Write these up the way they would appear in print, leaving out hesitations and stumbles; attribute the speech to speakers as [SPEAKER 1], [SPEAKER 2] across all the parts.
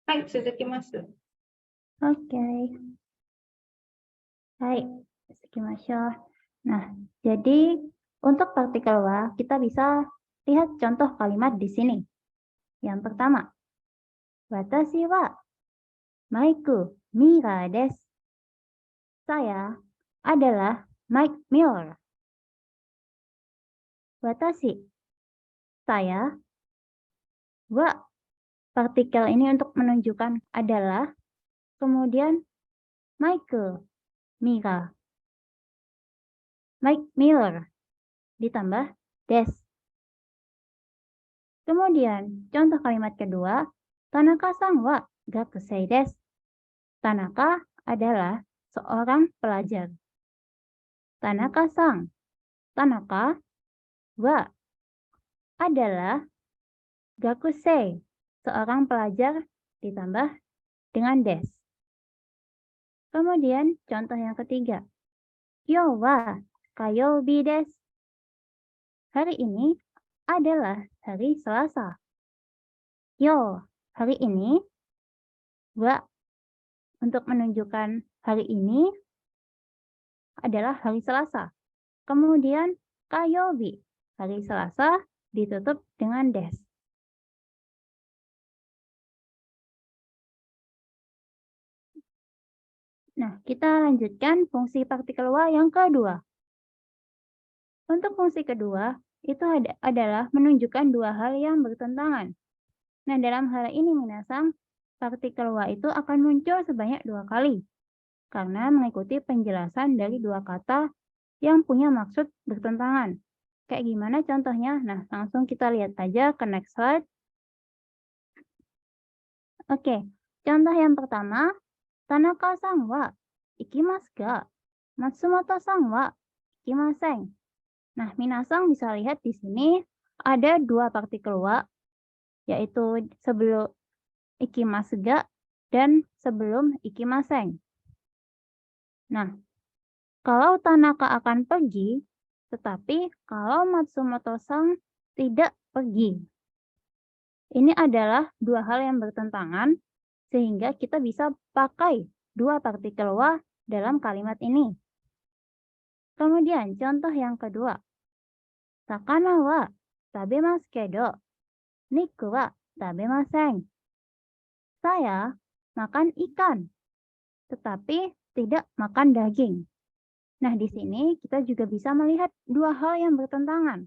[SPEAKER 1] はい、続きます。
[SPEAKER 2] Oke, baik, Nah, jadi untuk partikel wa, kita bisa lihat contoh kalimat di sini. Yang pertama, watashi wa Maiku Mira desu. Saya adalah Mike Miller. Watashi, saya. Wa, partikel ini untuk menunjukkan adalah. Kemudian Michael Mira. Mike Miller ditambah des. Kemudian contoh kalimat kedua, Tanaka-san wa gakusei desu. Tanaka adalah seorang pelajar. Tanaka-san, Tanaka wa adalah gakusei, seorang pelajar ditambah dengan des. Kemudian contoh yang ketiga, Kyou wa kayoubi desu. Hari ini adalah hari Selasa. Yo, hari ini. Wa, untuk menunjukkan hari ini adalah hari Selasa. Kemudian kayobi, hari Selasa ditutup dengan des. Nah, kita lanjutkan fungsi partikel wa yang kedua. Untuk fungsi kedua, itu adalah menunjukkan dua hal yang bertentangan. Nah, dalam hal ini minasang, partikel wa itu akan muncul sebanyak 2 kali. Karena mengikuti penjelasan dari dua kata yang punya maksud bertentangan. Kayak gimana contohnya? Nah, langsung kita lihat aja ke next slide. Oke, contoh yang pertama, Tanaka-san wa ikimasu ga? Matsumoto-san wa ikimasen. Nah, minasang bisa lihat di sini ada dua partikel wa, yaitu sebelum ikimasu ga dan sebelum ikimasen. Nah, kalau Tanaka akan pergi, tetapi kalau Matsumoto-san tidak pergi. Ini adalah dua hal yang bertentangan, sehingga kita bisa pakai dua partikel wa dalam kalimat ini. Kemudian contoh yang kedua. Sakana wa tabemasu kedo, niku wa tabemasen. Saya makan ikan, tetapi tidak makan daging. Nah, di sini kita juga bisa melihat dua hal yang bertentangan.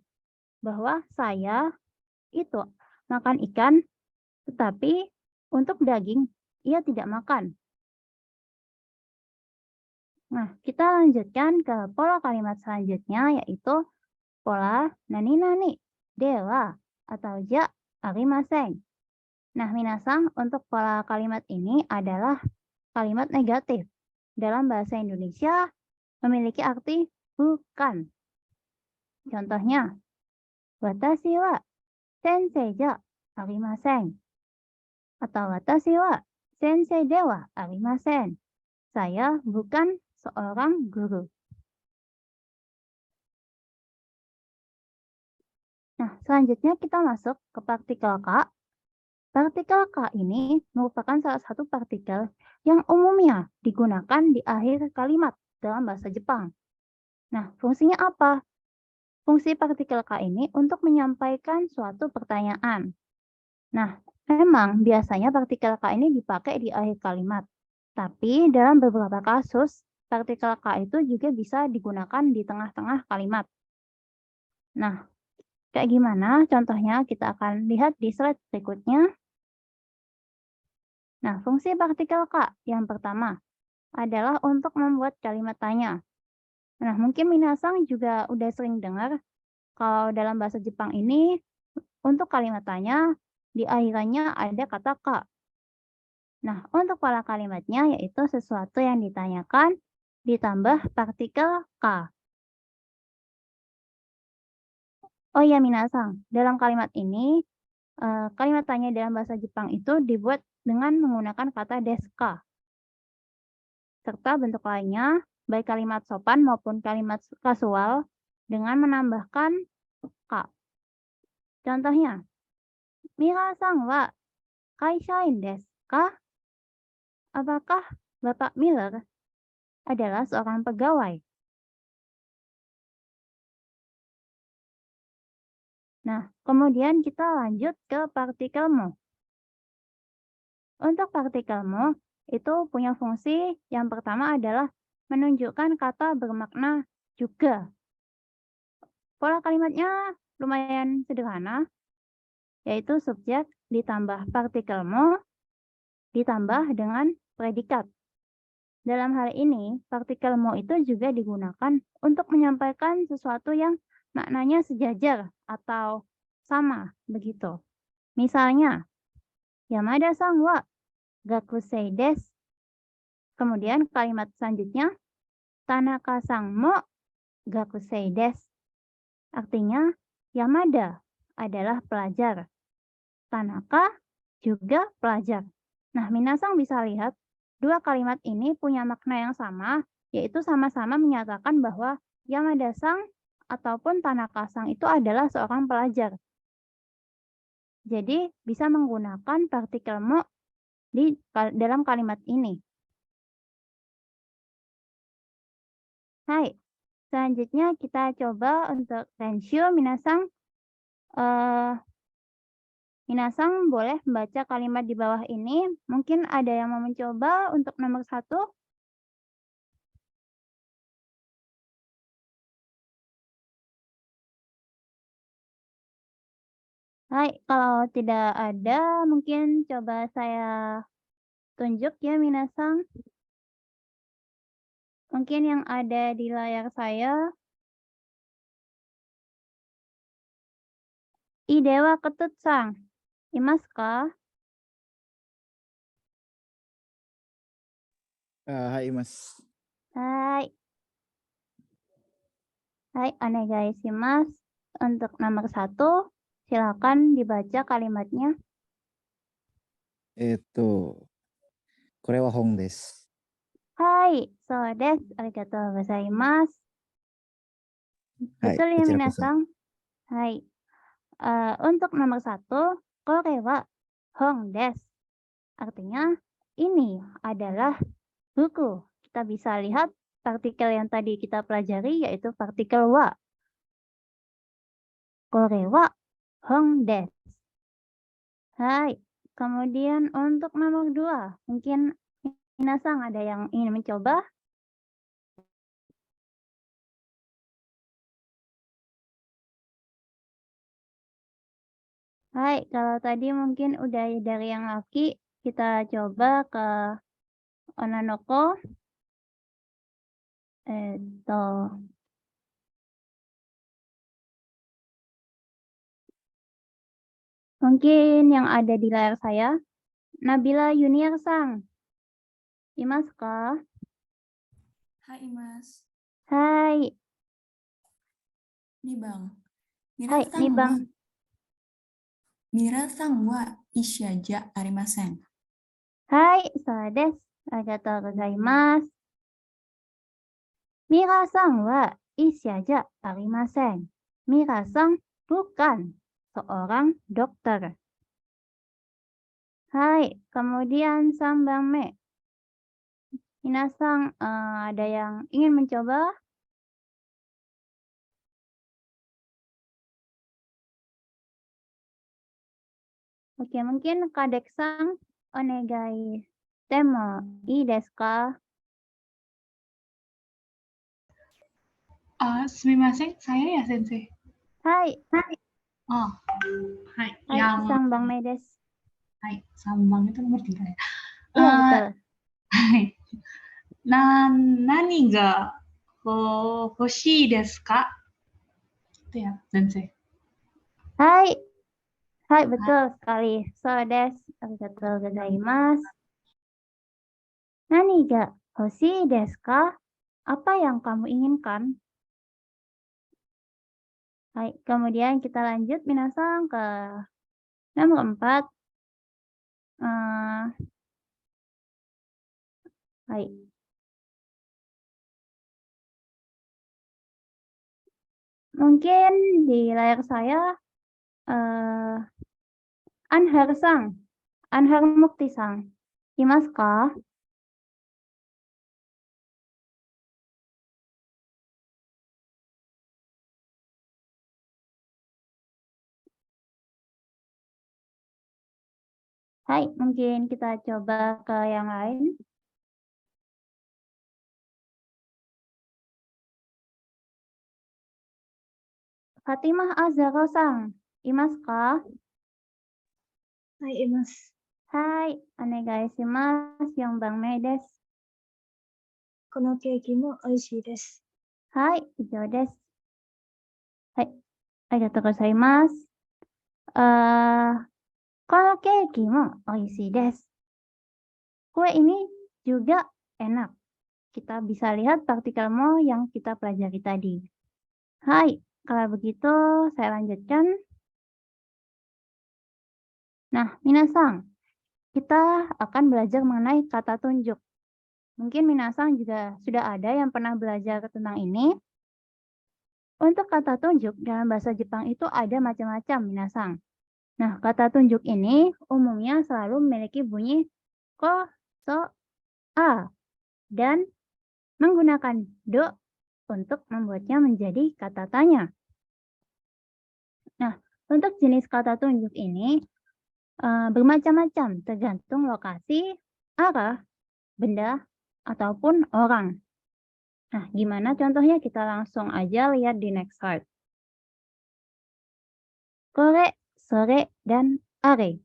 [SPEAKER 2] Bahwa saya itu makan ikan, tetapi untuk daging ia tidak makan. Nah, kita lanjutkan ke pola kalimat selanjutnya, yaitu pola nani-nani, dewa, atau ja arimasen. Nah, minasang, untuk pola kalimat ini adalah kalimat negatif. Dalam bahasa Indonesia memiliki arti bukan. Contohnya, watashi wa sensei ja arimasen. Atau watashi wa sensei dewa arimasen. Saya bukan seorang guru. Nah, selanjutnya kita masuk ke partikel ka. Partikel ka ini merupakan salah satu partikel yang umumnya digunakan di akhir kalimat dalam bahasa Jepang. Nah, fungsinya apa? Fungsi partikel ka ini untuk menyampaikan suatu pertanyaan. Nah, memang biasanya partikel ka ini dipakai di akhir kalimat. Tapi dalam beberapa kasus, partikel ka itu juga bisa digunakan di tengah-tengah kalimat. Nah, kayak gimana contohnya kita akan lihat di slide berikutnya. Nah, fungsi partikel ka yang pertama adalah untuk membuat kalimat tanya. Nah, mungkin minasang juga udah sering dengar kalau dalam bahasa Jepang ini untuk kalimat tanya di akhirannya ada kata ka. Nah, untuk pola kalimatnya yaitu sesuatu yang ditanyakan ditambah partikel ka. Oh ya minasang, dalam kalimat ini kalimat tanya dalam bahasa Jepang itu dibuat dengan menggunakan kata desu ka. Serta bentuk lainnya, baik kalimat sopan maupun kalimat kasual dengan menambahkan ka. Contohnya, Mira-san wa kaishain desu Apakah Bapak Miller adalah seorang pegawai? Nah, kemudian kita lanjut ke partikel mo. Untuk partikel mo, itu punya fungsi yang pertama adalah menunjukkan kata bermakna juga. Pola kalimatnya lumayan sederhana, yaitu subjek ditambah partikel mo ditambah dengan predikat. Dalam hal ini, partikel mo itu juga digunakan untuk menyampaikan sesuatu yang maknanya sejajar atau sama begitu. Misalnya, Yamada-san wa gakusei desu. Kemudian kalimat selanjutnya, Tanaka-san mo gakusei desu. Artinya, Yamada adalah pelajar. Tanaka juga pelajar. Nah, minasang bisa lihat dua kalimat ini punya makna yang sama, yaitu sama-sama menyatakan bahwa Yamada-san ataupun Tanaka-san itu adalah seorang pelajar. Jadi, bisa menggunakan partikel mo dalam kalimat ini. Hai, selanjutnya kita coba untuk tenshu minasang. Minasang boleh membaca kalimat di bawah ini. Mungkin ada yang mau mencoba untuk nomor 1. Hai, kalau tidak ada, mungkin coba saya tunjuk ya minasang. Mungkin yang ada di layar saya. Idewa ketut-sang. Imasu ka?
[SPEAKER 1] Hai Mas.
[SPEAKER 2] Hai. Hai, onegai shimasu. Untuk nomor 1, silakan dibaca kalimatnya.
[SPEAKER 1] Kore wa hong desu.
[SPEAKER 2] Hai, so desu. Arigatou gozaimasu.
[SPEAKER 1] Hai,
[SPEAKER 2] Betul ya
[SPEAKER 1] kochirakoso.
[SPEAKER 2] minasang? Hai. Untuk nomor 1, kore wa hong desu. Artinya, ini adalah buku. Kita bisa lihat partikel yang tadi kita pelajari, yaitu partikel wa. Kore wa hong desu. Hai. Kemudian untuk nomor 2, mungkin minasang ada yang ingin mencoba? Hai, kalau tadi mungkin udah dari yang laki, kita coba ke onanoko. Mungkin yang ada di layar saya, Nabila Yuniar-sang. Imasu ka?
[SPEAKER 3] Hai Mas.
[SPEAKER 2] Hai.
[SPEAKER 3] Nih Bang.
[SPEAKER 2] Hai, nih Bang.
[SPEAKER 3] Mira-san wa ishiaja arimasen.
[SPEAKER 2] Hai,そうです。ありがとうございます。Mira-san wa ishiaja arimasen. Mira-san bukan seorang dokter. Hai, kemudian sambangme. Minasang, ada yang ingin mencoba? Oke, mungkin Kadek-sang onegai demo ii desu ka?
[SPEAKER 4] Sumimasen, saya ya Sensei.
[SPEAKER 2] Hai.
[SPEAKER 4] Oh, hai.
[SPEAKER 2] Hai,
[SPEAKER 4] Yang
[SPEAKER 2] sambangme desu.
[SPEAKER 4] hai, sambang itu nomor 3 ya.
[SPEAKER 2] Iya, betul.
[SPEAKER 4] Hai. Nani ga hoshii desu ka? Itu ya, Sensei.
[SPEAKER 2] Hai. Hai, betul sekali. So desu. Arigatou gozaimasu. Nani ga hoshii desu ka? Apa yang kamu inginkan? Hai, kemudian kita lanjut minasang ke nomor 4. Hai. Mungkin di layar saya Anhar-sang, Anhar Mukti-sang. imasu ka? Hai, mungkin kita coba ke yang lain. Fatimah Azharo-san, imasu ka?
[SPEAKER 5] はい、います。
[SPEAKER 2] Hai, onegaishimasu, Yonbanmei desu.
[SPEAKER 5] このケーキも美味しいです。
[SPEAKER 2] はい、以上です。はい、ありがとうございます。このケーキも美味しいです。Kue ini juga enak. Kita bisa lihat partikel mo yang kita pelajari tadi. Hai, kalau begitu saya lanjutkan. Nah, minasang, kita akan belajar mengenai kata tunjuk. Mungkin minasang juga sudah ada yang pernah belajar tentang ini. Untuk kata tunjuk dalam bahasa Jepang itu ada macam-macam, minasang. Nah, kata tunjuk ini umumnya selalu memiliki bunyi ko, so, a, dan menggunakan do untuk membuatnya menjadi kata tanya. Nah, untuk jenis kata tunjuk ini bermacam-macam tergantung lokasi, arah, benda, ataupun orang. Nah, gimana contohnya? Kita langsung aja lihat di next slide. Kore, sore, dan are.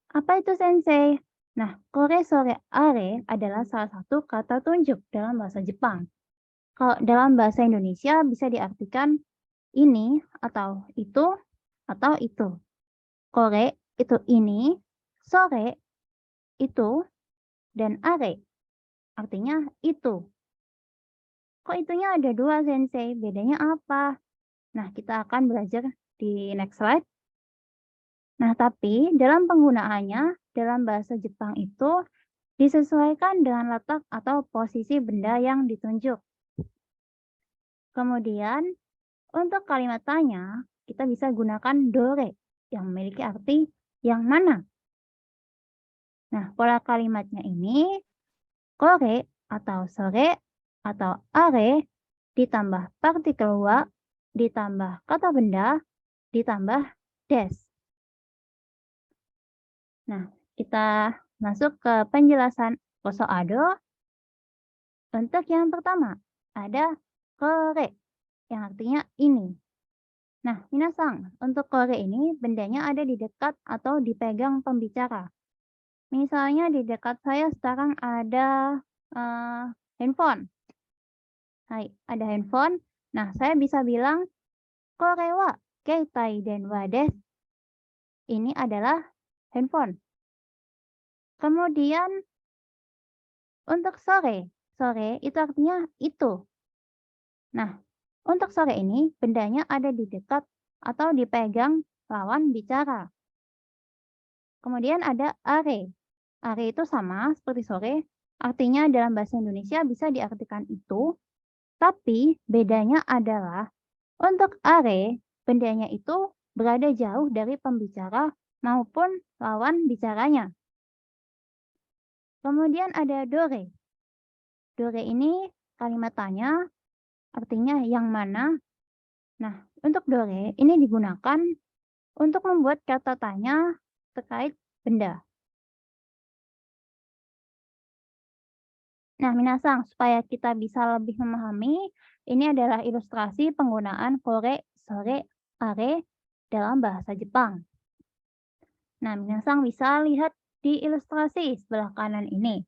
[SPEAKER 2] Apa itu sensei? Nah, kore, sore, are adalah salah satu kata tunjuk dalam bahasa Jepang. Kalau dalam bahasa Indonesia bisa diartikan ini atau itu atau itu. Kore itu ini, sore itu, dan are artinya itu. Kok itunya ada dua, sensei? Bedanya apa? Nah, kita akan belajar di next slide. Nah, tapi dalam penggunaannya dalam bahasa Jepang itu disesuaikan dengan letak atau posisi benda yang ditunjuk. Kemudian, untuk kalimat tanya, kita bisa gunakan dore yang memiliki arti yang mana. Nah, pola kalimatnya ini kore atau sore atau are ditambah partikel wa ditambah kata benda ditambah des. Nah, kita masuk ke penjelasan koso ado. Untuk yang pertama ada kore yang artinya ini. Nah, minasang, untuk kore ini bendanya ada di dekat atau dipegang pembicara. Misalnya di dekat saya sekarang ada handphone. Hai, ada handphone. Nah, saya bisa bilang kore wa keitai denwa desu. Ini adalah handphone. Kemudian untuk sore, sore itu artinya itu. Nah, untuk sore ini bendanya ada di dekat atau dipegang lawan bicara. Kemudian ada are. Are itu sama seperti sore, artinya dalam bahasa Indonesia bisa diartikan itu, tapi bedanya adalah untuk are, bendanya itu berada jauh dari pembicara maupun lawan bicaranya. Kemudian ada dore. Dore ini kalimat tanya, artinya yang mana. Nah, untuk dore ini digunakan untuk membuat kata tanya terkait benda. Nah, minasang, supaya kita bisa lebih memahami, ini adalah ilustrasi penggunaan kore, sore, are dalam bahasa Jepang. Nah, minasang bisa lihat di ilustrasi sebelah kanan ini.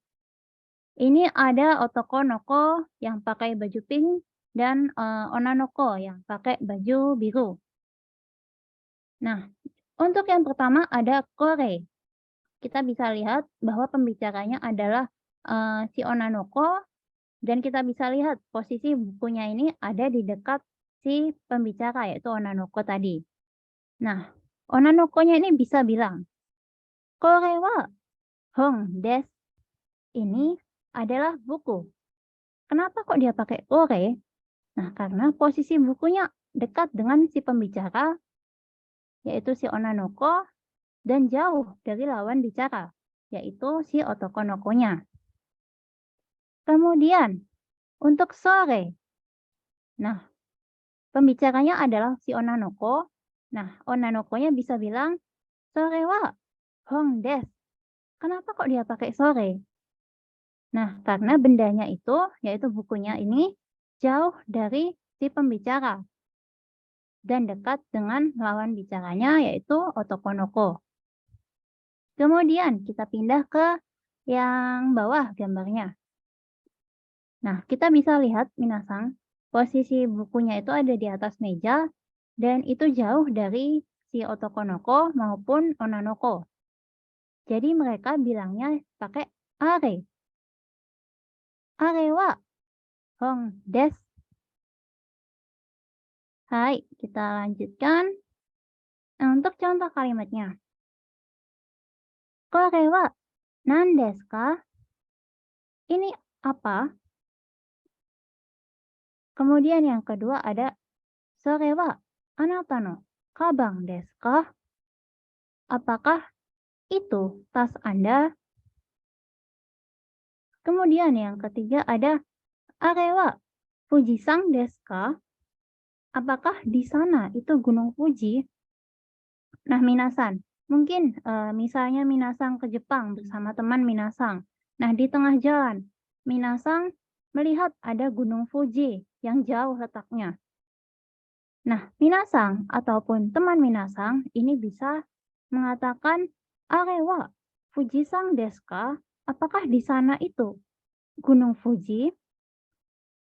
[SPEAKER 2] Ini ada otoko noko yang pakai baju pink dan onanoko yang pakai baju biru. Nah, untuk yang pertama ada kore. Kita bisa lihat bahwa pembicaranya adalah si onanoko, dan kita bisa lihat posisi bukunya ini ada di dekat si pembicara, yaitu onanoko tadi. Nah, onanokonya ini bisa bilang, kore wa hong desu. Ini adalah buku. Kenapa kok dia pakai kore? Nah, karena posisi bukunya dekat dengan si pembicara, yaitu si onanoko, dan jauh dari lawan bicara. yaitu si otokonoko-nya. Kemudian, untuk sore. Nah, pembicaranya adalah si onanoko. Nah, onanoko-nya bisa bilang, sore wa hong desu. Kenapa kok dia pakai sore? Nah, karena bendanya itu, yaitu bukunya ini, jauh dari si pembicara. Dan dekat dengan lawan bicaranya, yaitu otokonoko. Kemudian kita pindah ke yang bawah gambarnya. Nah, kita bisa lihat minasang, posisi bukunya itu ada di atas meja, dan itu jauh dari si otokonoko maupun onanoko. Jadi mereka bilangnya pakai are. Are wa hong desu. Hai, kita lanjutkan. Untuk contoh kalimatnya. Kore wa nan desu ka? Ini apa? Kemudian yang kedua ada sore wa anata no kabang desu ka? Apakah itu tas Anda? Kemudian yang ketiga ada are wa Fujisan desu ka? Apakah di sana itu Gunung Fuji? Nah, minasan, mungkin misalnya minasang ke Jepang bersama teman minasang. Nah, di tengah jalan, minasang melihat ada Gunung Fuji yang jauh letaknya. Nah, minasang ataupun teman minasang ini bisa mengatakan, are wa Fujisan desu ka? Apakah di sana itu Gunung Fuji?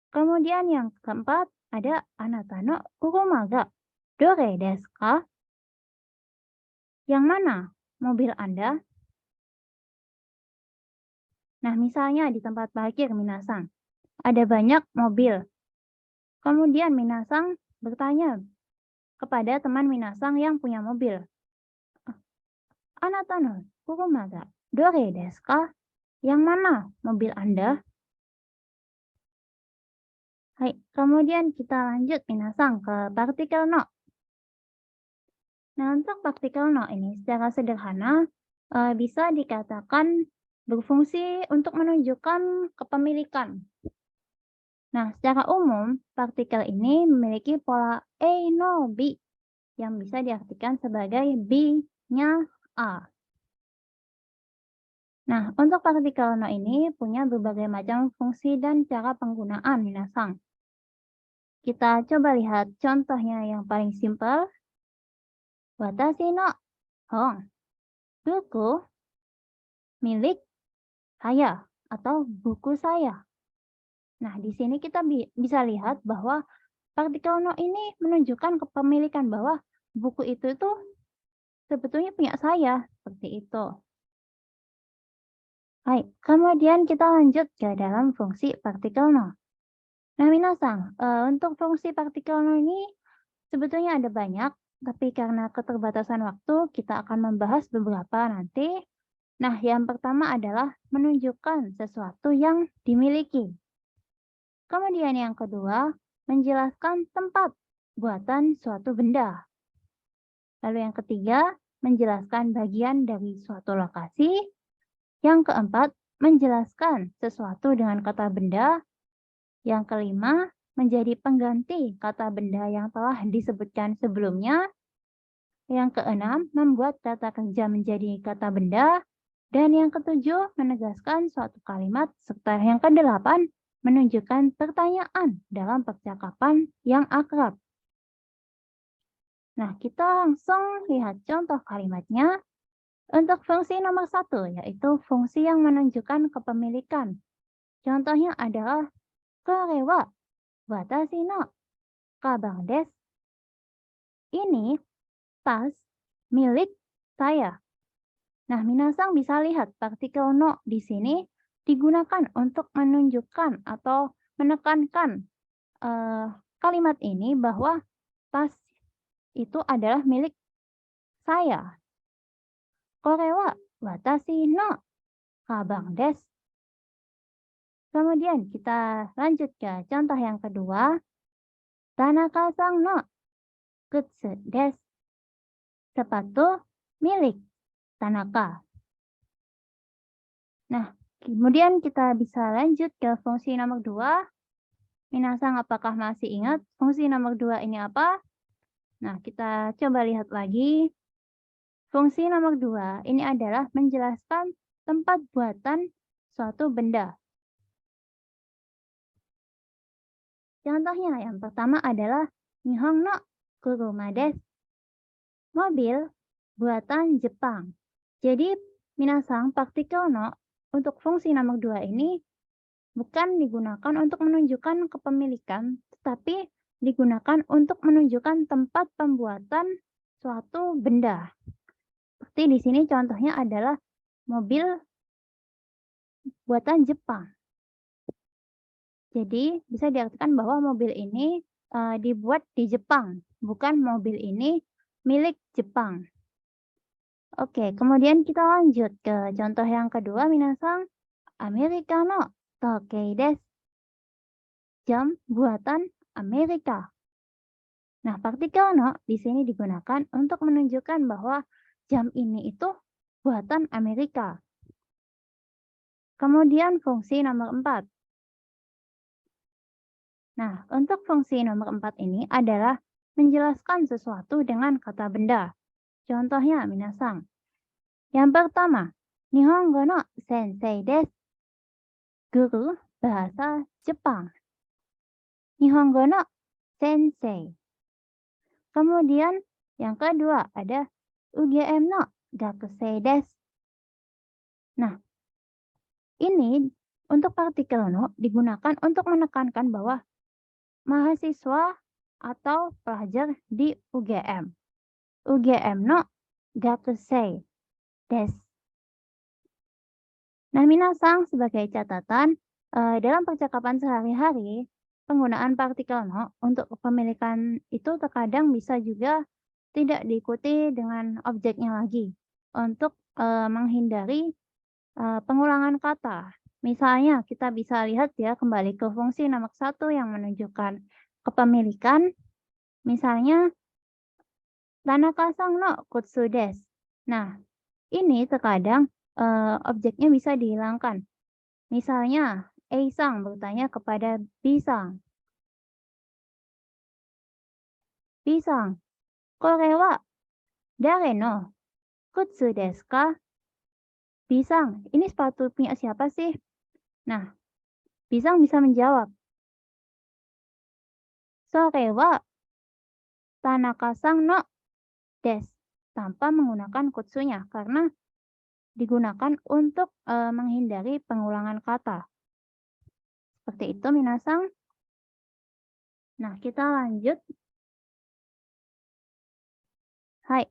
[SPEAKER 2] Kemudian yang keempat ada anata no kuruma ga dore desu ka? Yang mana mobil Anda? Nah, misalnya di tempat parkir minasang, ada banyak mobil. Kemudian minasang bertanya kepada teman minasang yang punya mobil. Anata no kuruma ga dore desu ka? Yang mana mobil Anda? Hai, kemudian kita lanjut minasang ke partikel no. Nah, untuk partikel no ini secara sederhana bisa dikatakan berfungsi untuk menunjukkan kepemilikan. Nah, secara umum partikel ini memiliki pola A no B yang bisa diartikan sebagai B-nya A. Nah, untuk partikel no ini punya berbagai macam fungsi dan cara penggunaan minasang. Kita coba lihat contohnya yang paling simpel. Watashi no hong, buku milik saya atau buku saya. Nah, di sini kita bisa lihat bahwa partikel no ini menunjukkan kepemilikan bahwa buku itu tuh sebetulnya punya saya, seperti itu. Baik, kemudian kita lanjut ke dalam fungsi partikel no. Nah, minasang, untuk fungsi partikel no ini sebetulnya ada banyak, tapi karena keterbatasan waktu, kita akan membahas beberapa nanti. Nah, yang pertama adalah menunjukkan sesuatu yang dimiliki. Kemudian yang kedua, menjelaskan tempat buatan suatu benda. Lalu yang ketiga, menjelaskan bagian dari suatu lokasi. Yang keempat, menjelaskan sesuatu dengan kata benda. Yang kelima, menjadi pengganti kata benda yang telah disebutkan sebelumnya. Yang keenam, membuat kata kerja menjadi kata benda. Dan yang ketujuh, menegaskan suatu kalimat. Serta yang kedelapan, menunjukkan pertanyaan dalam percakapan yang akrab. Nah, kita langsung lihat contoh kalimatnya. Untuk fungsi nomor 1, yaitu fungsi yang menunjukkan kepemilikan. Contohnya adalah kore wa watashi no kabang desu. Ini tas milik saya. Nah, minasang bisa lihat partikel no di sini digunakan untuk menunjukkan atau menekankan kalimat ini bahwa tas itu adalah milik saya. Kore wa watashi no kabang desu. Kemudian kita lanjut ke contoh yang kedua. Tanaka-san no kutsu desu. Sepatu milik Tanaka. Nah, kemudian kita bisa lanjut ke fungsi nomor 2. Minasang apakah masih ingat fungsi nomor 2 ini apa? Nah, kita coba lihat lagi. Fungsi nomor 2 ini adalah menjelaskan tempat buatan suatu benda. Contohnya yang pertama adalah Nihon no kuruma desu. Mobil buatan Jepang. Jadi, minasang partikel no untuk fungsi nomor 2 ini bukan digunakan untuk menunjukkan kepemilikan, tetapi digunakan untuk menunjukkan tempat pembuatan suatu benda. Seperti di sini contohnya adalah mobil buatan Jepang. Jadi bisa diartikan bahwa mobil ini dibuat di Jepang, bukan mobil ini milik Jepang. Oke, kemudian kita lanjut ke contoh yang kedua, minasang. Amerika no tokei desu. Jam buatan Amerika. Nah, partikel no di sini digunakan untuk menunjukkan bahwa jam ini itu buatan Amerika. Kemudian fungsi nomor 4. Nah, untuk fungsi nomor 4 ini adalah menjelaskan sesuatu dengan kata benda. Contohnya, minasang. Yang pertama, Nihongo no sensei desu. Guru bahasa Jepang. Nihongo no sensei. Kemudian yang kedua ada UGM no gakusei desu. Nah, ini untuk partikel no digunakan untuk menekankan bahwa mahasiswa atau pelajar di UGM. UGM no gakusei desu. Nah, minasang sebagai catatan, dalam percakapan sehari-hari, penggunaan partikel no untuk kepemilikan itu terkadang bisa juga tidak diikuti dengan objeknya lagi untuk menghindari pengulangan kata. Misalnya, kita bisa lihat ya kembali ke fungsi nomor 1 yang menunjukkan kepemilikan. Misalnya, Tanaka-san no kutsu desu. Nah, ini terkadang objeknya bisa dihilangkan. Misalnya, A-sang bertanya kepada B-sang. B-sang, kore wa dare no kutsu desu ka? B-sang, ini sepatu punya siapa sih? Nah, B-sang bisa menjawab. Sore wa Tanaka-san no desu. Tanpa menggunakan kutsunya, karena digunakan untuk menghindari pengulangan kata. Seperti itu, minasang. Nah, kita lanjut. Hai.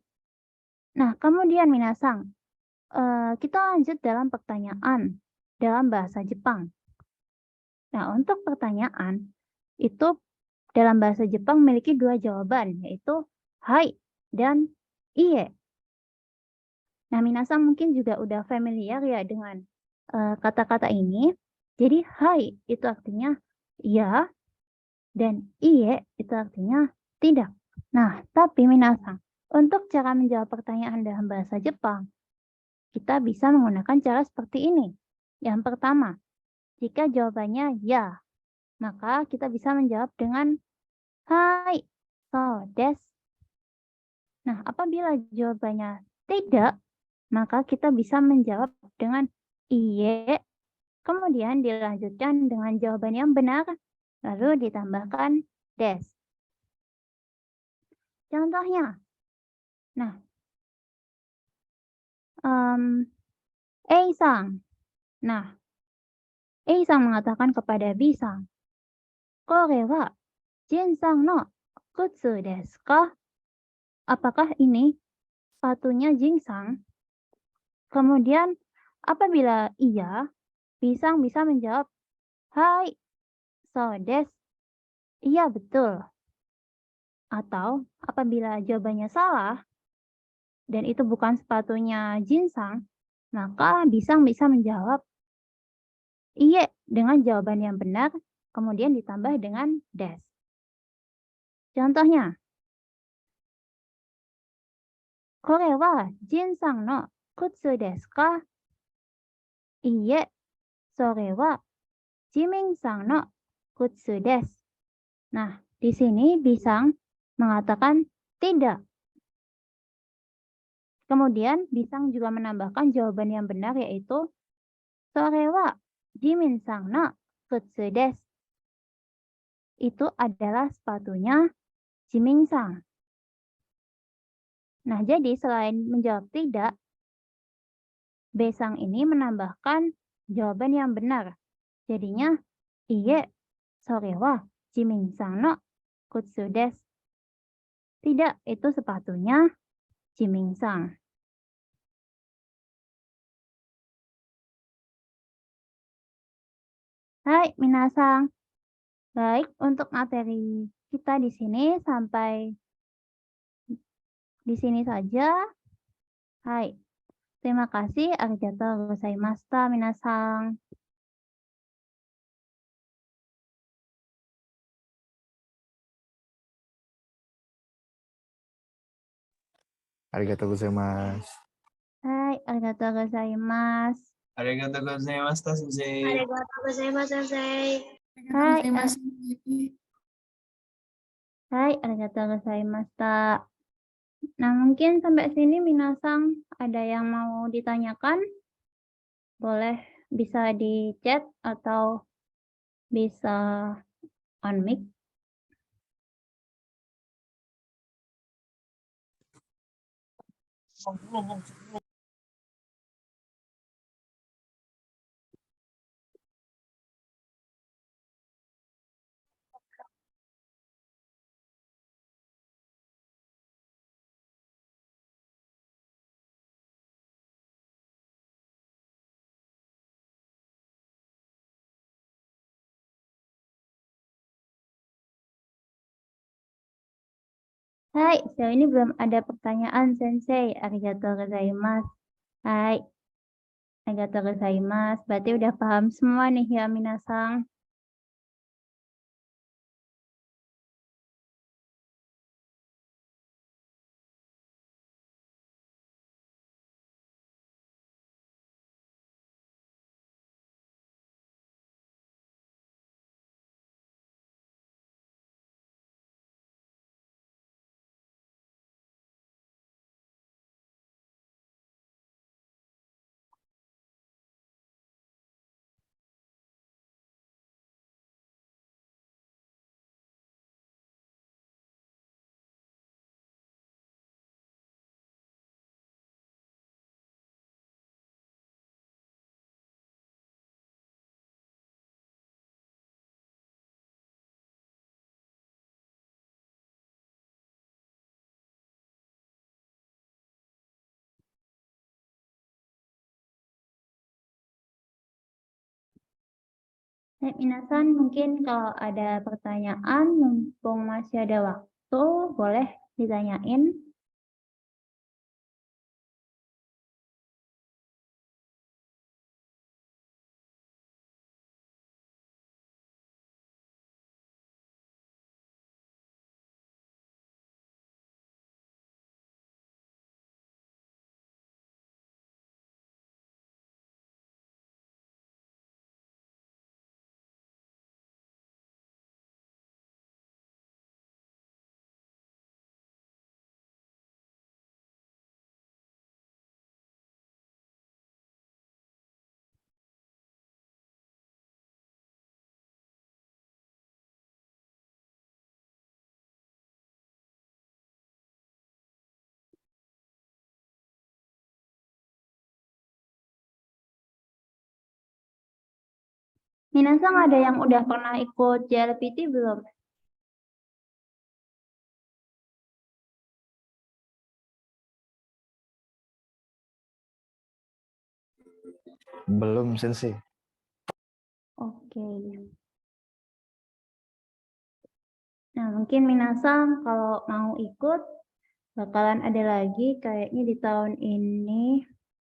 [SPEAKER 2] Nah, kemudian minasang, kita lanjut dalam pertanyaan dalam bahasa Jepang. Nah, untuk pertanyaan itu dalam bahasa Jepang memiliki 2 jawaban, yaitu hai dan iye. Nah, minasang mungkin juga udah familiar ya dengan kata-kata ini. Jadi, hai itu artinya iya, dan iye itu artinya tidak. Nah, tapi minasang, untuk cara menjawab pertanyaan dalam bahasa Jepang, kita bisa menggunakan cara seperti ini. Yang pertama, jika jawabannya ya, maka kita bisa menjawab dengan hai, so desu. Nah, apabila jawabannya tidak, maka kita bisa menjawab dengan iye, kemudian dilanjutkan dengan jawaban yang benar, lalu ditambahkan desu. Contohnya, nah, A-sang. Nah, A-sang mengatakan kepada B-sang, kore wa Jin-sang no kutsu desu ka? Apakah ini sepatunya Jin-sang? Kemudian, apabila iya, B-sang bisa menjawab, hai, so desu. Iya, betul. Atau, apabila jawabannya salah, dan itu bukan sepatunya Jin-sang, maka B-sang bisa menjawab, iya, dengan jawaban yang benar, kemudian ditambah dengan desu. Contohnya, kore wa Jin-sang no kutsu desu ka? Iye, sore wa Jimin-san no kutsu desu. Nah, di sini Bisang mengatakan tidak. Kemudian Bisang juga menambahkan jawaban yang benar yaitu sore wa Jimin-san no kutsu desu. Itu adalah sepatunya Jimin-san. Nah, jadi selain menjawab tidak, Besang ini menambahkan jawaban yang benar. Jadinya, iye, sore wa Jimin-san no kutsu desu. Tidak, itu sepatunya Jimin-san. Hai, minasang. Baik, untuk materi kita di sini sampai di sini saja. Hai. Terima kasih. Arigatou gozaimashita, minasang.
[SPEAKER 1] Arigatou gozaimasu.
[SPEAKER 2] Hai, arigatou gozaimasu.
[SPEAKER 6] Arigatou gozaimashita, Sensei.
[SPEAKER 5] Arigatou gozaimasu, Sensei.
[SPEAKER 2] Hai,
[SPEAKER 3] Gozaimasu.
[SPEAKER 2] hai, arigatou gozaimashita. Nah, mungkin sampai sini minasang ada yang mau ditanyakan? Boleh bisa di chat atau bisa on mic. Hai, sejauh ini belum ada pertanyaan, Sensei. Arigatou gozaimasu. Hai, arigatou gozaimasu. Berarti udah paham semua nih ya, minasang. Minasan, mungkin kalau ada pertanyaan, mumpung masih ada waktu, boleh ditanyain. Minasang ada yang udah pernah ikut JLPT belum?
[SPEAKER 1] Belum, Sensei.
[SPEAKER 2] Oke. Nah, mungkin minasang kalau mau ikut, bakalan ada lagi kayaknya di tahun ini,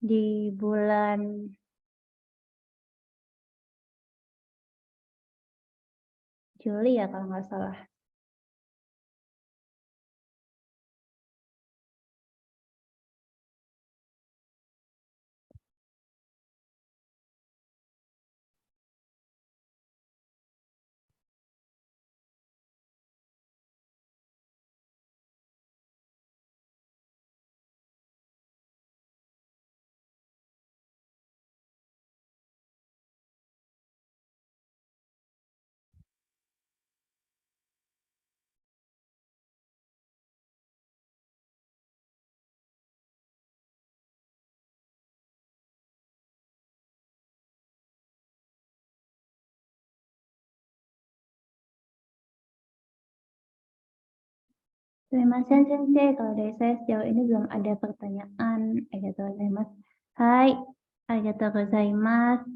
[SPEAKER 2] di bulan Juli ya kalau nggak salah. Sumimasen sensei, kalau dari saya sejauh ini belum ada pertanyaan. Arigatou gozaimasu. Hai, arigatou gozaimasu.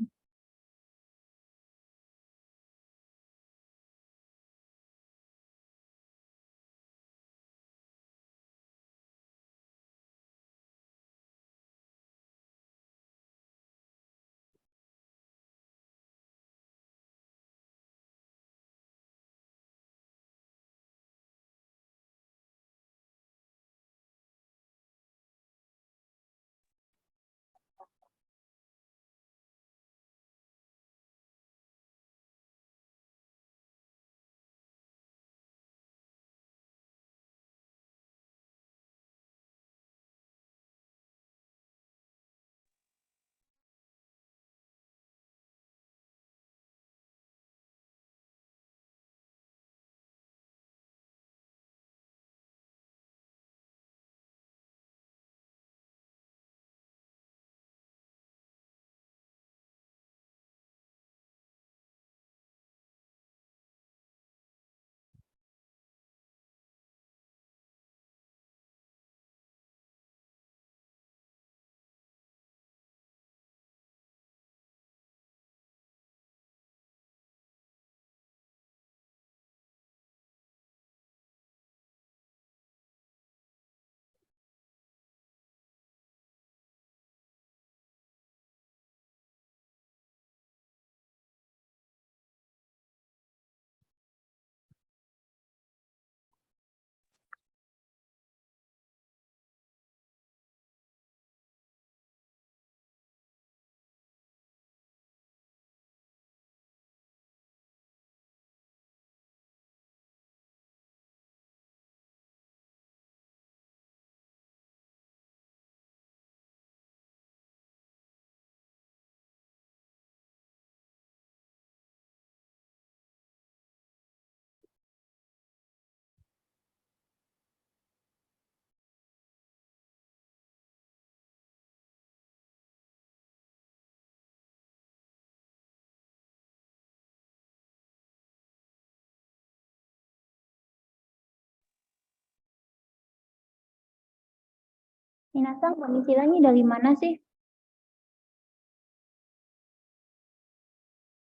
[SPEAKER 2] Minasang, domisilinya dari mana sih?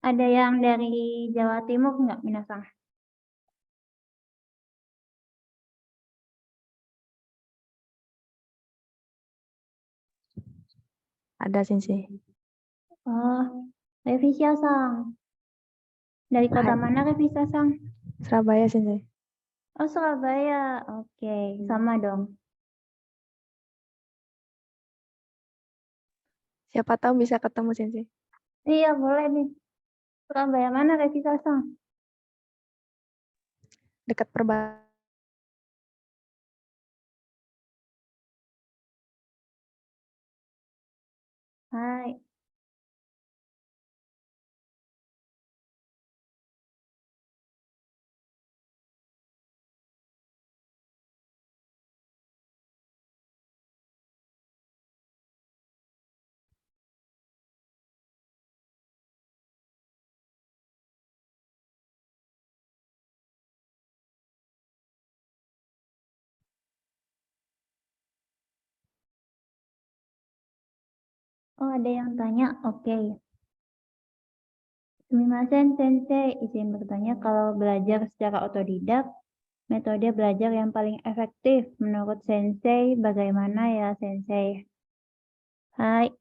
[SPEAKER 2] Ada yang dari Jawa Timur nggak, Minasang?
[SPEAKER 7] Ada sensei.
[SPEAKER 2] Oh, Revisia-sang. Dari kota
[SPEAKER 7] Hai.
[SPEAKER 2] mana Revisia-sang?
[SPEAKER 7] Surabaya sensei.
[SPEAKER 2] Oh, Surabaya. Oke, sama dong.
[SPEAKER 7] Siapa tahu bisa ketemu sensei.
[SPEAKER 2] Iya, boleh nih. Surabaya mana Revisia-sang?
[SPEAKER 7] Dekat perbatasan.
[SPEAKER 2] Hai. Oh, ada yang tanya. Oke. Sumimasen sensei, izin bertanya kalau belajar secara otodidak, metode belajar yang paling efektif menurut sensei bagaimana ya sensei? Hai.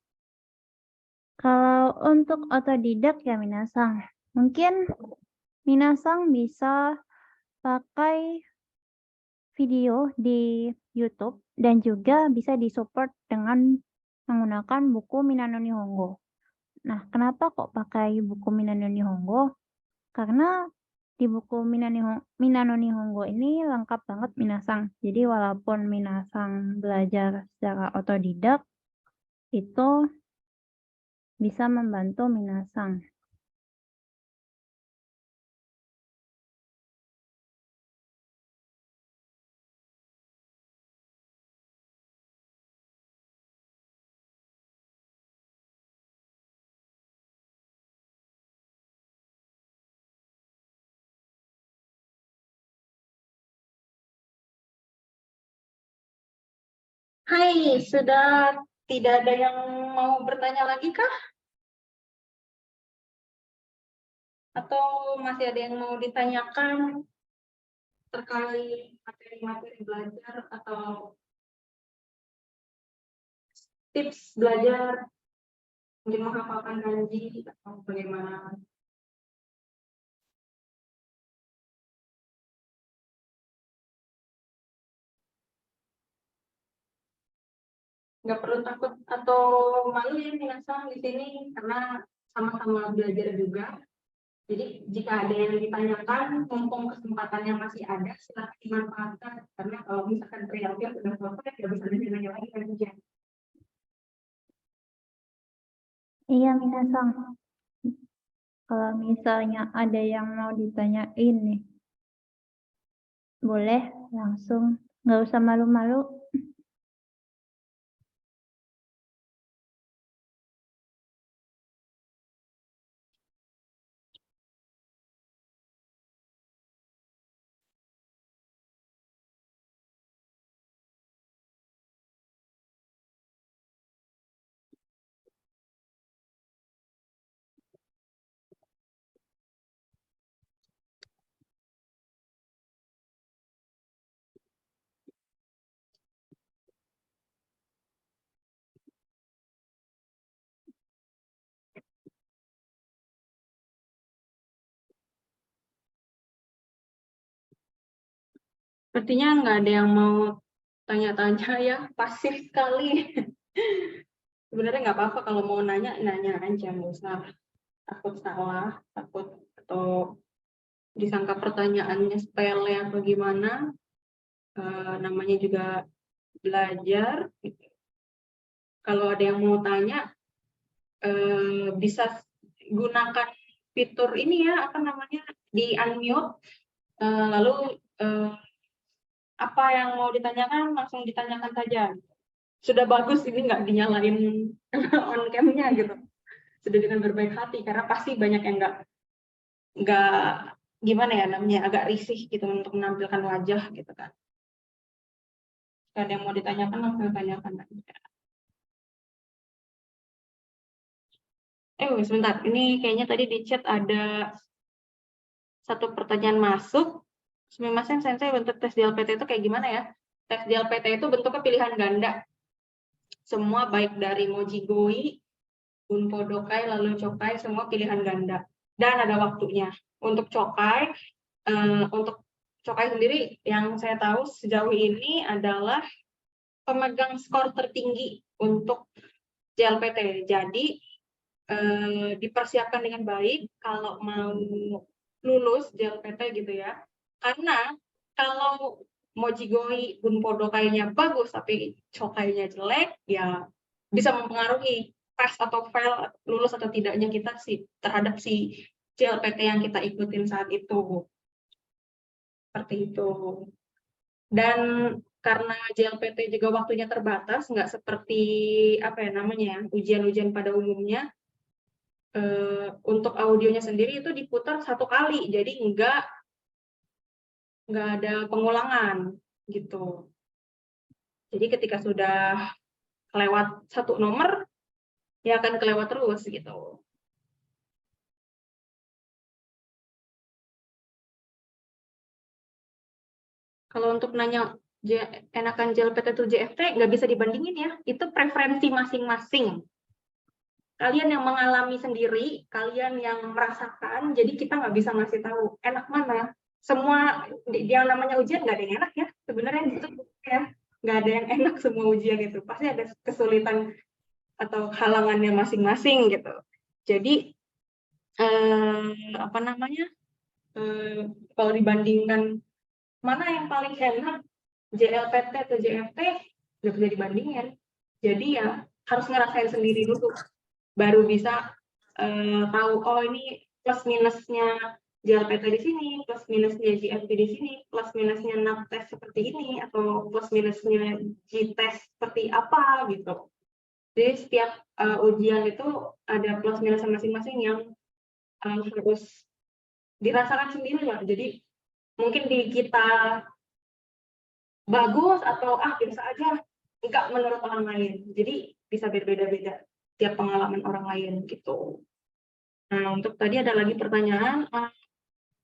[SPEAKER 2] Kalau untuk otodidak ya Minasang, mungkin Minasang bisa pakai video di YouTube dan juga bisa disupport dengan menggunakan buku Minano Nihongo. Nah, kenapa kok pakai buku Minano Nihongo? Karena di buku Minano Nihongo ini lengkap banget Minasang. Jadi walaupun Minasang belajar secara otodidak, itu bisa membantu Minasang.
[SPEAKER 8] Hai, sudah tidak ada yang mau bertanya lagi kah? Atau masih ada yang mau ditanyakan terkait materi-materi belajar atau tips belajar, mungkin menghafalkan kanji atau bagaimana? Nggak perlu takut atau malu ya minasan di sini karena sama-sama belajar juga. Jadi jika ada yang ditanyakan, mumpung kesempatannya masih ada, silakan dimanfaatkan. Karena kalau misalkan trialnya sudah selesai, tidak bisa nanya lagi kan ujian.
[SPEAKER 2] Iya, minasang. Kalau misalnya ada yang mau ditanyain nih, boleh langsung, nggak usah malu-malu.
[SPEAKER 8] Sepertinya nggak ada yang mau tanya-tanya ya, pasif sekali. Sebenarnya nggak apa-apa kalau mau nanya aja, nggak usah takut salah, takut atau disangka pertanyaannya sepele atau gimana. Namanya juga belajar. Kalau ada yang mau tanya, bisa gunakan fitur ini ya, apa namanya, di unmute, lalu apa yang mau ditanyakan langsung ditanyakan saja. Sudah bagus ini nggak dinyalain on cam-nya gitu. Sudah dengan berbaik hati karena pasti banyak yang nggak gimana ya namanya, agak risih gitu untuk menampilkan wajah gitu kan. Kalau ada yang mau ditanyakan langsung ditanyakan aja. Sebentar, ini kayaknya tadi di chat ada satu pertanyaan masuk. Sumimasen sensei, bentuk tes JLPT itu kayak gimana ya? Tes JLPT itu bentuknya pilihan ganda. Semua baik dari Mojigoi, Bunpo Dokai, lalu Chokai, semua pilihan ganda. Dan ada waktunya. Untuk Chokai sendiri yang saya tahu sejauh ini adalah pemegang skor tertinggi untuk JLPT. Jadi dipersiapkan dengan baik kalau mau lulus JLPT gitu ya. Karena kalau Mojigoi, Bunpo Dokai-nya bagus tapi Chokai-nya jelek, ya bisa mempengaruhi pass atau fail, lulus atau tidaknya kita sih terhadap si JLPT yang kita ikutin saat itu. Seperti itu. Dan karena JLPT juga waktunya terbatas, nggak seperti apa ya namanya, ujian-ujian pada umumnya. Untuk audionya sendiri itu diputar 1 kali, jadi nggak ada pengulangan gitu. Jadi ketika sudah kelewat 1 nomor, ya akan kelewat terus gitu. Kalau untuk nanya enakan JLPT atau JFT, nggak bisa dibandingin ya, itu preferensi masing-masing. Kalian yang mengalami sendiri, kalian yang merasakan, jadi kita nggak bisa ngasih tahu enak mana. Semua yang namanya ujian nggak ada yang enak ya, sebenarnya itu ya, nggak ada yang enak semua ujian itu, pasti ada kesulitan atau halangannya masing-masing gitu. Jadi apa namanya, kalau dibandingkan mana yang paling enak, JLPT atau JFT, nggak bisa dibandingin. Jadi ya harus ngerasain sendiri dulu, baru bisa tahu, oh ini plus minusnya JLPT di sini, plus minusnya JFT di sini, plus minusnya NAP test seperti ini, atau plus minusnya G-test seperti apa gitu. Jadi setiap ujian itu ada plus minus masing-masing yang harus dirasakan sendiri lah. Jadi mungkin di kita bagus atau biasa aja, nggak menurut orang lain. Jadi bisa berbeda-beda tiap pengalaman orang lain gitu. Nah, untuk tadi ada lagi pertanyaan,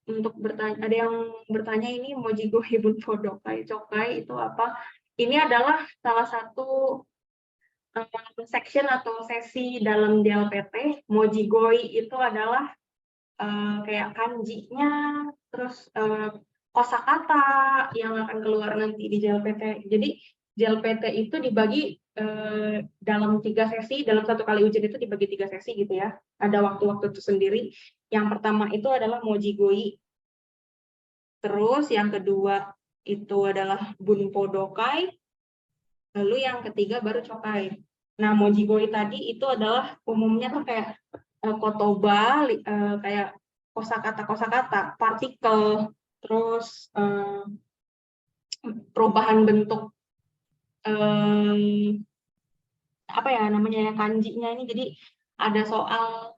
[SPEAKER 8] untuk bertanya, ada yang bertanya ini Mojigo Hibun Podokai Chokai itu apa? Ini adalah salah satu section atau sesi dalam JLPT. Mojigoi itu adalah kayak kanjinya, terus kosakata yang akan keluar nanti di JLPT. Jadi JLPT itu dibagi dalam 3 sesi, dalam 1 kali ujian itu dibagi 3 sesi gitu ya. Ada waktu-waktu tersendiri. Yang pertama itu adalah Mojigoi. Terus yang kedua itu adalah Bunpodokai. Lalu yang ketiga baru Chokai. Nah, Mojigoi tadi itu adalah umumnya tuh kayak kotoba, kayak kosakata, partikel, terus perubahan bentuk apa ya namanya ya kanjinya ini. Jadi ada soal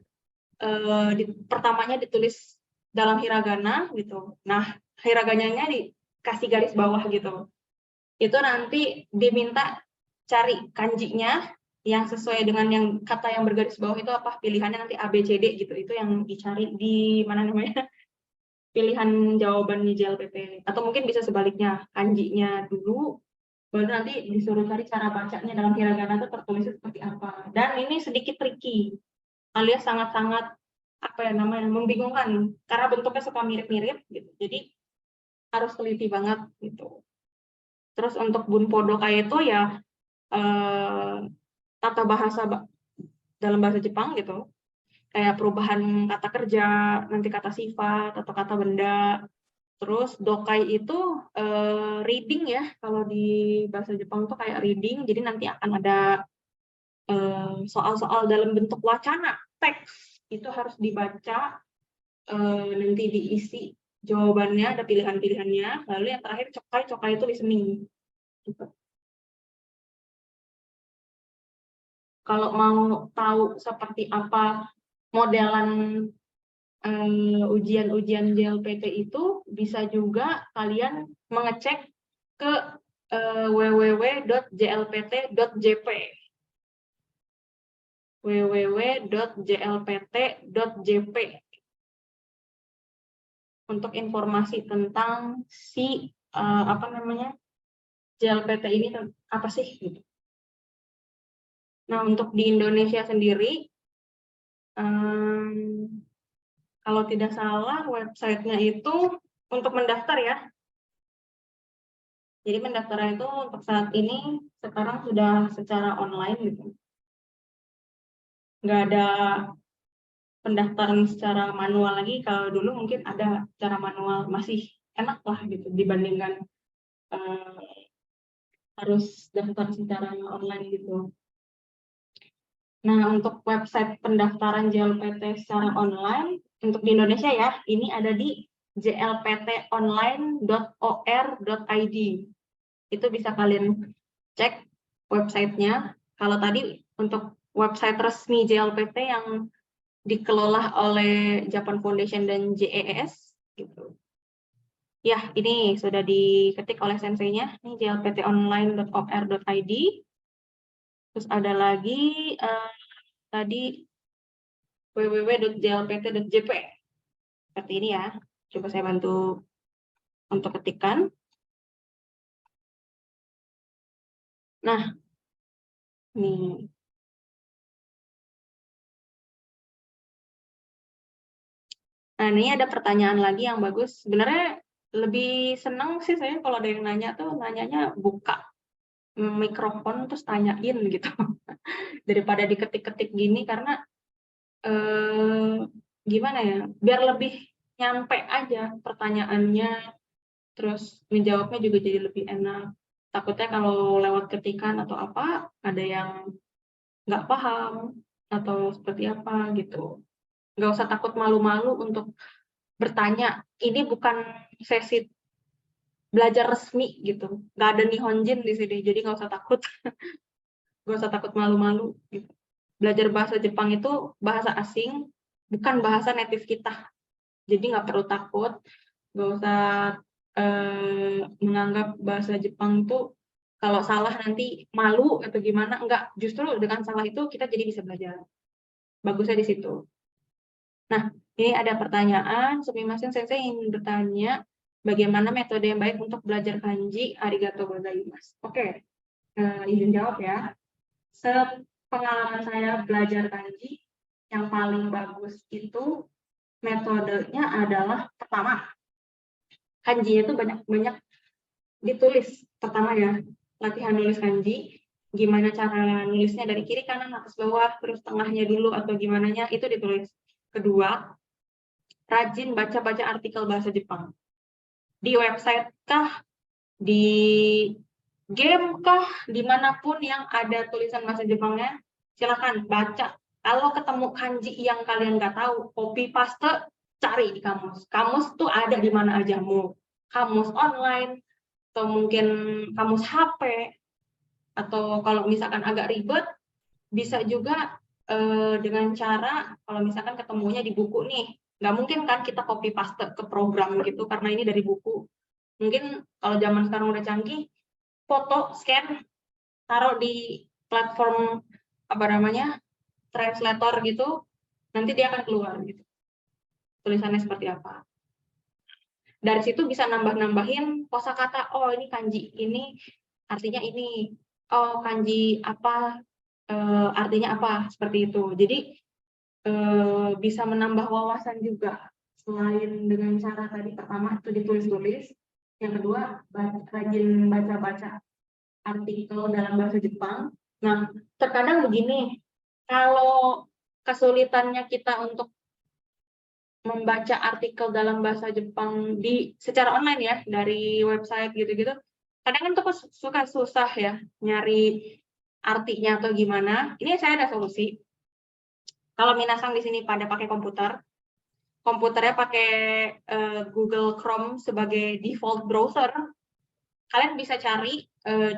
[SPEAKER 8] pertamanya ditulis dalam hiragana gitu. Nah, hiragananya dikasih garis bawah gitu. Itu nanti diminta cari kanjinya yang sesuai dengan yang kata yang bergaris bawah itu apa, pilihannya nanti A, B, C, D gitu. Itu yang dicari di mana namanya pilihan jawaban di JLPT. Atau mungkin bisa sebaliknya, kanjinya dulu baru nanti disuruh cari cara bacanya dalam hiragana itu tertulisnya seperti apa. Dan ini sedikit tricky alias sangat-sangat apa ya namanya membingungkan karena bentuknya suka mirip-mirip gitu. Jadi harus teliti banget gitu. Terus untuk Bunpodokai itu ya tata bahasa dalam bahasa Jepang gitu. Kayak perubahan kata kerja, nanti kata sifat atau kata benda. Terus dokai itu reading ya. Kalau di bahasa Jepang tuh kayak reading. Jadi nanti akan ada soal-soal dalam bentuk wacana, teks. Itu harus dibaca, nanti diisi jawabannya, ada pilihan-pilihannya. Lalu yang terakhir cokai itu listening. Gitu. Kalau mau tahu seperti apa modelan ujian-ujian JLPT itu, bisa juga kalian mengecek ke www.jlpt.jp. www.jlpt.jp untuk informasi tentang si apa namanya JLPT ini apa sih gitu. Nah, untuk di Indonesia sendiri kalau tidak salah websitenya itu untuk mendaftar ya. Jadi mendaftarnya itu untuk saat ini sekarang sudah secara online gitu. Nggak ada pendaftaran secara manual lagi. Kalau dulu mungkin ada secara manual, masih enak lah gitu dibandingkan harus daftar secara online gitu. Nah, untuk website pendaftaran JLPT secara online untuk di Indonesia ya, ini ada di jlptonline.or.id. Itu bisa kalian cek websitenya. Kalau tadi untuk website resmi JLPT yang dikelola oleh Japan Foundation dan JEES gitu. Ya, ini sudah diketik oleh senseinya, ini jlptonline.or.id. Terus ada lagi tadi www.jlpt.jp. Seperti ini ya. Coba saya bantu untuk ketikkan. Nah, nih. Nah, ini ada pertanyaan lagi yang bagus. Sebenarnya lebih senang sih saya kalau ada yang nanya tuh nanyanya buka mikrofon terus tanyain gitu daripada diketik-ketik gini, karena gimana ya, biar lebih nyampe aja pertanyaannya, terus menjawabnya juga jadi lebih enak. Takutnya kalau lewat ketikan atau apa ada yang nggak paham atau seperti apa gitu. Nggak usah takut malu-malu untuk bertanya. Ini bukan sesi belajar resmi gitu, nggak ada Nihonjin di sini, jadi nggak usah takut. Nggak usah takut malu-malu gitu. Belajar bahasa Jepang itu bahasa asing, bukan bahasa native kita, jadi nggak perlu takut. Nggak usah menganggap bahasa Jepang itu kalau salah nanti malu atau gimana, enggak, justru dengan salah itu kita jadi bisa belajar. Bagusnya di situ. Nah, ini ada pertanyaan, sumimasen sensei ingin bertanya, bagaimana metode yang baik untuk belajar kanji? Arigatou gozaimasu. Oke, izin jawab ya. Sepengalaman saya belajar kanji, yang paling bagus itu metodenya adalah pertama, kanji itu banyak-banyak ditulis. Pertama ya, latihan nulis kanji, gimana cara nulisnya dari kiri kanan atas bawah, terus tengahnya dulu atau gimana nya itu ditulis. Kedua, rajin baca-baca artikel bahasa Jepang. Di website kah, di game kah, dimanapun yang ada tulisan bahasa Jepangnya, silakan baca. Kalau ketemu kanji yang kalian nggak tahu, copy paste, cari di kamus. Kamus tuh ada di mana aja, mau kamus online, atau mungkin kamus HP, atau kalau misalkan agak ribet, bisa juga dengan cara, kalau misalkan ketemunya di buku nih, nggak mungkin kan kita copy paste ke program gitu, karena ini dari buku. Mungkin kalau zaman sekarang udah canggih, foto, scan, taruh di platform, apa namanya, translator gitu, nanti dia akan keluar gitu. Tulisannya seperti apa. Dari situ bisa nambah-nambahin kosakata, oh ini kanji, ini artinya ini, oh kanji apa, artinya apa, seperti itu. Jadi bisa menambah wawasan juga. Selain dengan cara tadi pertama itu ditulis-tulis, yang kedua rajin baca-baca artikel dalam bahasa Jepang. Nah, terkadang begini, kalau kesulitannya kita untuk membaca artikel dalam bahasa Jepang secara online ya, dari website gitu-gitu, kadang kan tuh suka susah ya nyari artinya atau gimana. Ini saya ada solusi. Kalau minasang di sini pada pakai komputernya pakai Google Chrome sebagai default browser, kalian bisa cari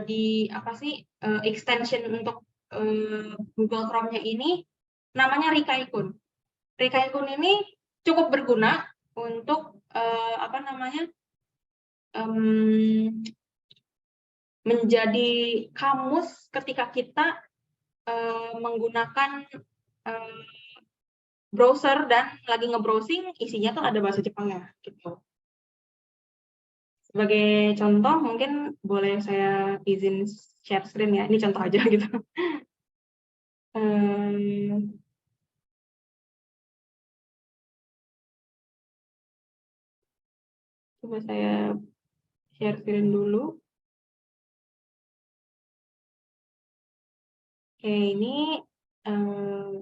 [SPEAKER 8] di apa sih extension untuk Google Chrome-nya ini namanya Rikaikun. Rikaikun ini cukup berguna untuk apa namanya menjadi kamus ketika kita menggunakan browser dan lagi nge-browsing, isinya tuh ada bahasa Jepangnya gitu. Sebagai contoh, mungkin boleh saya izin share screen ya. Ini contoh aja gitu. Coba saya share screen dulu. Oke, ini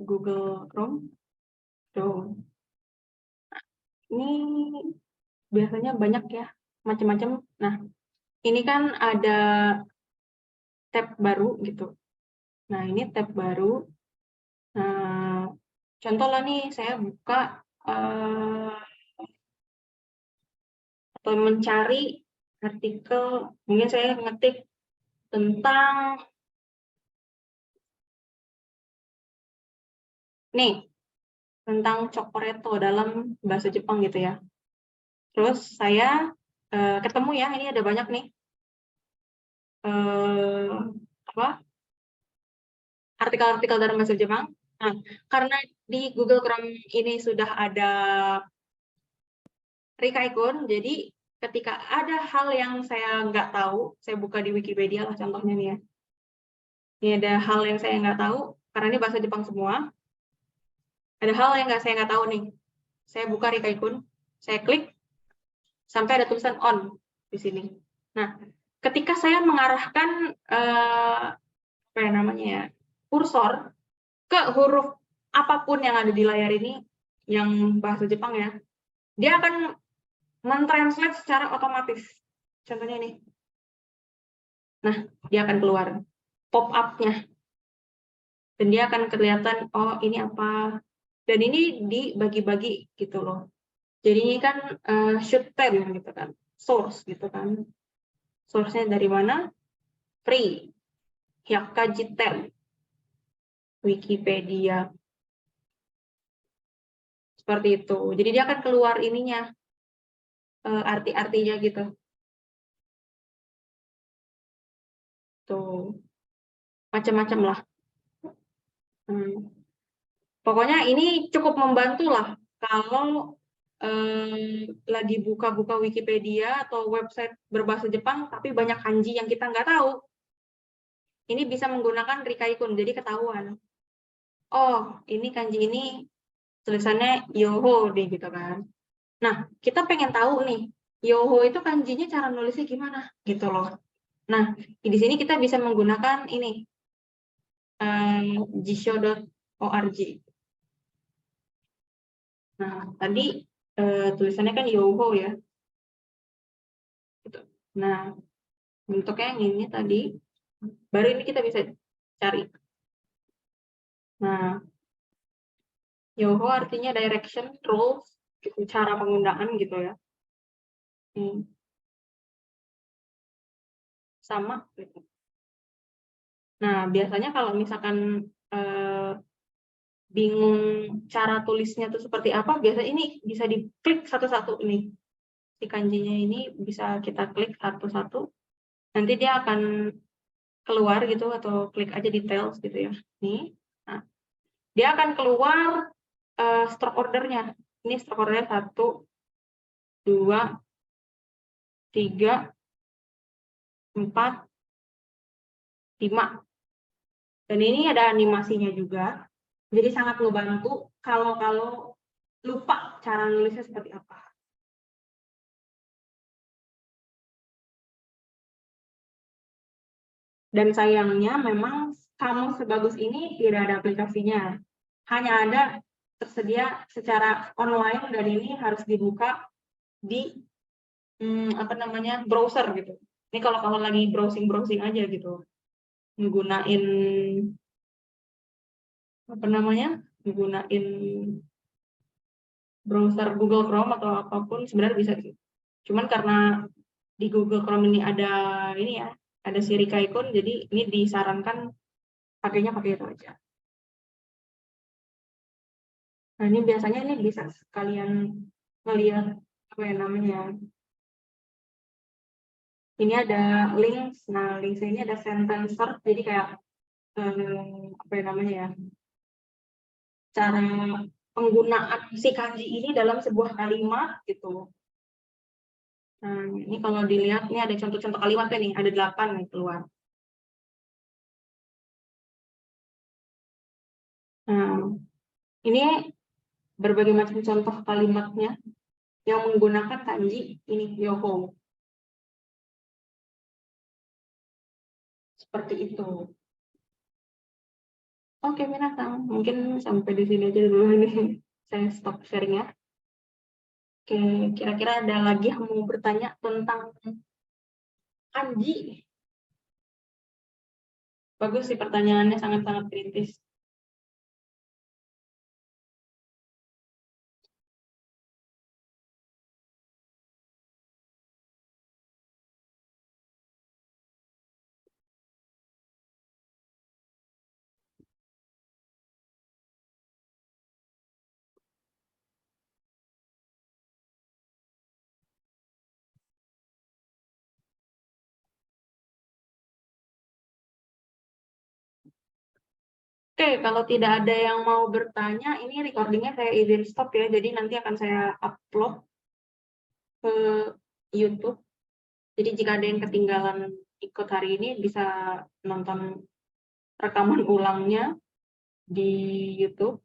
[SPEAKER 8] Google Chrome. Tuh. Ini biasanya banyak ya, macam-macam. Nah, ini kan ada tab baru gitu. Nah, ini tab baru. Nah, contoh lah nih, saya buka atau mencari artikel, mungkin saya ngetik tentang nih, tentang Chocoreto dalam bahasa Jepang gitu ya. Terus saya ketemu ya, ini ada banyak nih artikel-artikel dalam bahasa Jepang. Nah, karena di Google Chrome ini sudah ada Rikaikun, jadi ketika ada hal yang saya nggak tahu, saya buka di Wikipedia lah contohnya nih ya. Ini ada hal yang saya nggak tahu, karena ini bahasa Jepang semua. Ada hal yang saya nggak tahu nih. Saya buka Rikaikun, saya klik, sampai ada tulisan on di sini. Nah, ketika saya mengarahkan apa ya namanya ya, kursor ke huruf apapun yang ada di layar ini, yang bahasa Jepang ya, dia akan mentranslate secara otomatis. Contohnya ini. Nah, dia akan keluar pop-up-nya. Dan dia akan kelihatan, oh ini apa. Dan ini dibagi-bagi gitu loh. Jadi ini kan shuten gitu kan. Source gitu kan. Source-nya dari mana? Free. Hyakkajiten. Wikipedia. Seperti itu. Jadi dia akan keluar ininya. Arti-artinya gitu. Tuh, macam-macam lah. Pokoknya ini cukup membantu lah kalau lagi buka-buka Wikipedia atau website berbahasa Jepang tapi banyak kanji yang kita nggak tahu. Ini bisa menggunakan Rikaikun, jadi ketahuan. Oh, ini kanji ini tulisannya Yoho deh gitu kan. Nah, kita pengen tahu nih, Yoho itu kanjinya cara nulisnya gimana gitu loh. Nah, di sini kita bisa menggunakan ini jisho.org. Nah, tadi tulisannya kan Yoho ya. Gitu. Nah, bentuknya yang ini tadi. Baru ini kita bisa cari. Nah, Yoho artinya direction, rules, gitu, cara penggunaan gitu ya. Sama gitu. Nah, biasanya kalau misalkan bingung cara tulisnya tuh seperti apa, biasanya ini bisa diklik satu-satu nih. Si kanjinya ini bisa kita klik satu-satu. Nanti dia akan keluar gitu, atau klik aja details gitu ya. Nih. Nah, dia akan keluar stroke ordernya. Ini stroke ordernya 1, 2, 3, 4, 5. Dan ini ada animasinya juga. Jadi sangat membantu kalau lupa cara nulisnya seperti apa. Dan sayangnya memang kamus sebagus ini tidak ada aplikasinya. Hanya ada tersedia secara online dan ini harus dibuka di browser gitu. Ini kalau kamu lagi browsing aja gitu, menggunain menggunain browser Google Chrome atau apapun sebenarnya bisa gitu. Cuman karena di Google Chrome ini ada si Rikaikun, jadi ini disarankan pakainya pakai itu aja. Nah, ini biasanya ini bisa sekalian ngelihat ini ada links. Nah, links ini ada sentence search, jadi kayak cara penggunaan si kanji ini dalam sebuah kalimat gitu. Nah, ini kalau dilihat ini ada contoh-contoh kalimat nih, ada 8 nih keluar. Nah, ini berbagai macam contoh kalimatnya yang menggunakan kanji ini Yoho. Seperti itu. Oke, minasan, mungkin sampai di sini aja dulu ini. Saya stop sharingnya. Oke, kira-kira ada lagi yang mau bertanya tentang kanji? Bagus sih pertanyaannya, sangat-sangat kritis. Oke, kalau tidak ada yang mau bertanya, ini recordingnya saya izin stop ya. Jadi nanti akan saya upload ke YouTube. Jadi jika ada yang ketinggalan ikut hari ini, bisa nonton rekaman ulangnya di YouTube.